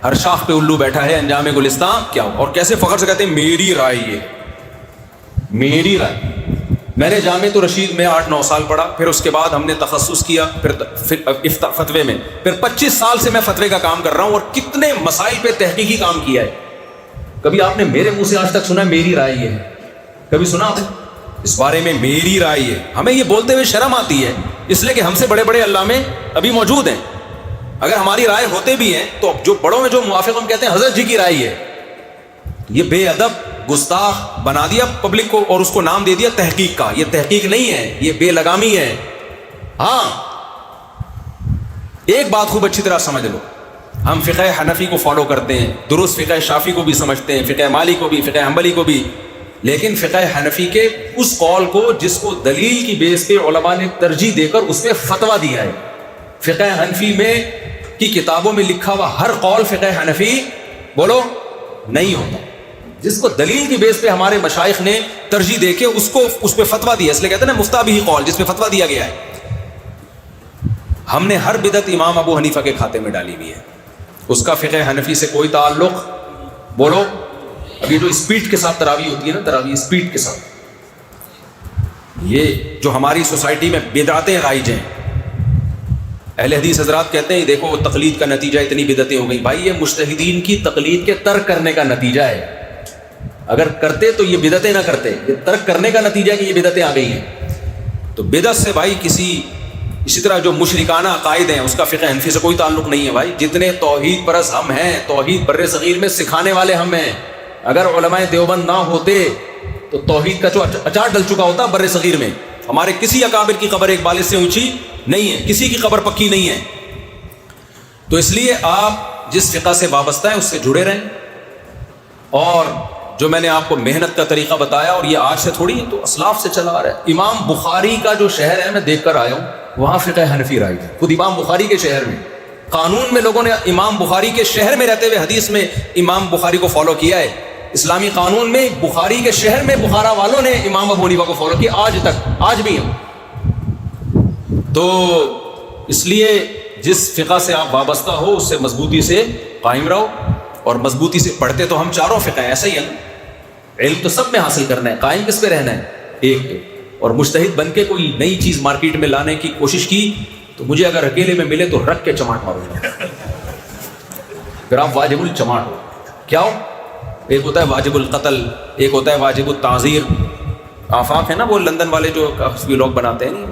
[SPEAKER 1] ہر شاخ پہ الو بیٹھا ہے، انجام گلستان کیا ہو، اور کیسے فخر سے کہتے ہیں میری رائے، یہ میری رائے. میں نے جامع رشید میں 8-9 سال پڑھا، پھر اس کے بعد ہم نے تخصص کیا، پھر فتوے میں، پھر 25 سال سے میں فتوے کا کام کر رہا ہوں، اور کتنے مسائل پہ تحقیقی کام کیا ہے. کبھی آپ نے میرے منہ سے آج تک سنا میری رائے یہ ہے؟ کبھی سنا آپ نے اس بارے میں میری رائے یہ؟ ہمیں یہ بولتے ہوئے شرم آتی ہے، اس لیے کہ ہم سے بڑے بڑے علامے ابھی موجود ہیں. اگر ہماری رائے ہوتے بھی ہیں تو جو بڑوں میں جو موافق ہم کہتے ہیں حضرت جی کی رائے ہے. یہ بے ادب گستاخ بنا دیا پبلک کو، اور اس کو نام دے دیا تحقیق کا. یہ تحقیق نہیں ہے، یہ بے لگامی ہے. ہاں ایک بات خوب اچھی طرح سمجھ لو، ہم فقہ حنفی کو فالو کرتے ہیں، درست فقہ شافعی کو بھی سمجھتے ہیں، فقہ مالک کو بھی، فقہ حنبلی کو بھی، لیکن فقہ حنفی کے اس قول کو جس کو دلیل کی بیس پہ علماء نے ترجیح دے کر اس پہ فتویٰ دیا ہے. فقہ حنفی میں کی کتابوں میں لکھا ہوا ہر قول فقہ حنفی بولو نہیں ہوتا. جس کو دلیل کی بیس پہ ہمارے مشائخ نے ترجیح دے کے اس پہ فتویٰ دیا، اس لیے کہتے ہیں نا مفتہ بھی قول، جس پہ فتویٰ دیا گیا ہے. ہم نے ہر بدعت امام ابو حنیفہ کے کھاتے میں ڈالی ہوئی ہے، اس کا فقہ حنفی سے کوئی تعلق بولو. ابھی جو اسپیڈ کے ساتھ تراویح ہوتی ہے نا، تراویح اسپیڈ کے ساتھ، یہ جو ہماری سوسائٹی میں بدعتیں رائج ہیں، اہل حدیث حضرات کہتے ہیں دیکھو تقلید کا نتیجہ اتنی بدعتیں ہو گئی. بھائی یہ مجتہدین کی تقلید کے ترک کرنے کا نتیجہ ہے. اگر کرتے تو یہ بدعتیں نہ کرتے، یہ ترک کرنے کا نتیجہ ہے کہ یہ بدعتیں آ گئی ہیں. تو بدعت سے بھائی اسی طرح جو مشرکانہ عقائد ہیں اس کا فقہ حنفی سے کوئی تعلق نہیں ہے. بھائی جتنے توحید پرست ہم ہیں، توحید بر صغیر میں سکھانے والے ہم ہیں. اگر علماء دیوبند نہ ہوتے تو توحید کا جو اچار ڈل چکا ہوتا بر صغیر میں. ہمارے کسی اکابر کی قبر ایک بالش سے اونچی نہیں ہے، کسی کی قبر پکی نہیں ہے. تو اس لیے آپ جس فقہ سے وابستہ ہے اس سے جڑے رہیں. اور جو میں نے آپ کو محنت کا طریقہ بتایا، اور یہ آج سے تھوڑی ہے، تو اسلاف سے چلا آ رہا ہے. امام بخاری کا جو شہر ہے میں دیکھ کر آیا ہوں، وہاں فقہ حنفی رائج ہے. خود امام بخاری کے شہر میں قانون میں لوگوں نے امام بخاری کے شہر میں رہتے ہوئے حدیث میں امام بخاری کو فالو کیا ہے. اسلامی قانون میں بخاری کے شہر میں بخارا والوں نے امام ابو حنیفہ کو فالو کیا، آج تک، آج بھی ہیں. تو اس لیے جس فقہ سے آپ وابستہ ہو اس سے مضبوطی سے قائم رہو، اور مضبوطی سے پڑھتے تو ہم چاروں فقہ ہیں، ایسا ہی ہے نا. علم تو سب میں حاصل کرنا ہے، قائم کس پہ رہنا ہے؟ ایک پہ. اور مجتہد بن کے کوئی نئی چیز مارکیٹ میں لانے کی کوشش کی تو مجھے اگر اکیلے میں ملے تو رکھ کے چماٹ مارو گا. پھر آپ واجب الچماٹ ہو. کیا ہو؟ ایک ہوتا ہے واجب القتل، ایک ہوتا ہے واجب التعزیر. آفاق ہے نا وہ لندن والے جو کافی لوگ بناتے ہیں،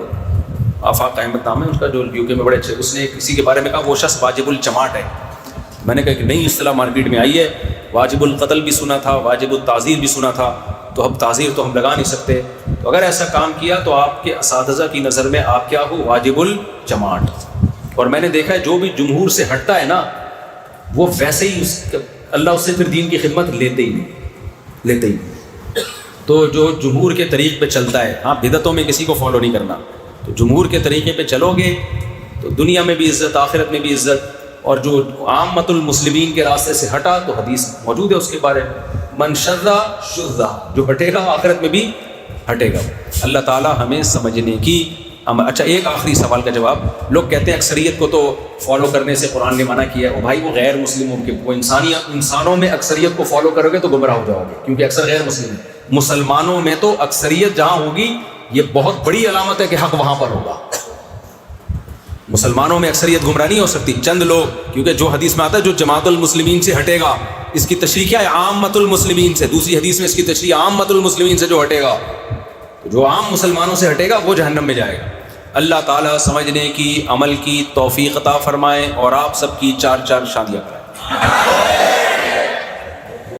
[SPEAKER 1] آفاق احمد نام ہے اس کا، جو یو کے میں بڑے اچھے، اس نے کسی کے بارے میں کہا وہ شخص واجب الچماٹ ہے. میں نے کہا کہ نئی اصطلاح مارکیٹ میں آئی ہے، واجب القتل بھی سنا تھا، واجب التعزیر بھی سنا تھا، تو اب تعزیر تو ہم لگا نہیں سکتے. تو اگر ایسا کام کیا تو آپ کے اساتذہ کی نظر میں آپ کیا ہو؟ واجب الچماٹ. اور میں نے دیکھا ہے جو بھی جمہور سے ہٹتا ہے نا وہ ویسے ہی اللہ اس سے پھر دین کی خدمت لیتے ہی. تو جو جمہور کے طریق پہ چلتا ہے، ہاں بدعتوں میں کسی کو فالو نہیں کرنا، تو جمہور کے طریقے پہ چلو گے تو دنیا میں بھی عزت، آخرت میں بھی عزت. اور جو عامت المسلمین کے راستے سے ہٹا تو حدیث موجود ہے اس کے بارے میں، من شذ شذ، جو ہٹے گا آخرت میں بھی ہٹے گا. اللہ تعالی ہمیں سمجھنے کی اچھا ایک آخری سوال کا جواب. لوگ کہتے ہیں اکثریت کو تو فالو کرنے سے قرآن نے منع کیا ہے. بھائی وہ غیر مسلموں کے، وہ انسانوں میں اکثریت کو فالو کرو گے تو گمراہ ہو جاؤ گے، کیونکہ اکثر غیر مسلم ہیں. مسلمانوں میں تو اکثریت جہاں ہوگی یہ بہت بڑی علامت ہے کہ حق وہاں پر ہوگا. مسلمانوں میں اکثریت گمراہ نہیں ہو سکتی. چند لوگ، کیونکہ جو حدیث میں آتا ہے جو جماعت المسلمین سے ہٹے گا، اس کی تشریح کیا ہے؟ عامت المسلمین سے. دوسری حدیث میں اس کی تشریح عامت المسلمین سے، جو ہٹے گا، جو عام مسلمانوں سے ہٹے گا وہ جہنم میں جائے گا. اللہ تعالیٰ سمجھنے کی، عمل کی توفیق عطا فرمائے اور آپ سب کی 4 شادیاں کرائے.